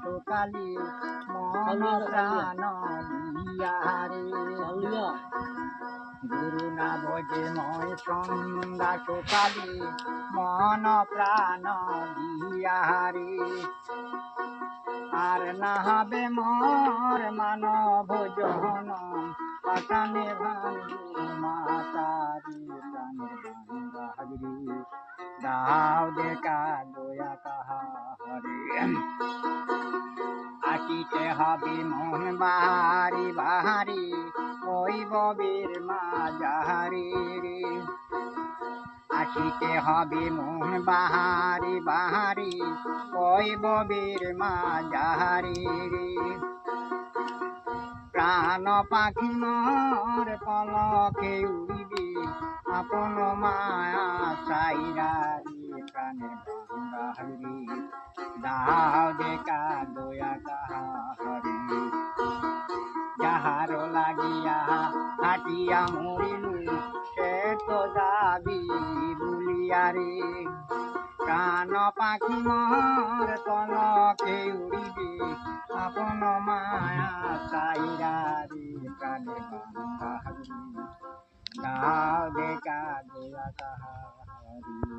সুকালি মন প্রাণ দিয়ারে গুরু না ভজে মই সন্ধ্যা সুকালি মন প্রাণ দিয়ারে আর না হবে মোর মানব জন পাতানে ভাঙ্গু মাতারি প্রাণের ভাঙ্গারি দাও দেখা দয়া কাহারে আসিতে হবে মন বাহারি বাহারি ওই বীর মা যাহারি রে আসিতে হবে মন বাহারি বাহারি ওই বীর মা যাহারি রে প্রাণ পাখি মোর পলকে উড়িবে আপন মায়া সাইরারি প্রাণে বাহারি দাও দেখা দয়া কাহারি যাহার লাগিয়া হাটিয়া মরিলু সে তো যাবি বুলিয়ারে প্রাণ পাখি মোর পলকে উড়িবে আপন মায়া সাইরারি প্রাণে বাহারি দাও দেখা দয়া কাহারি।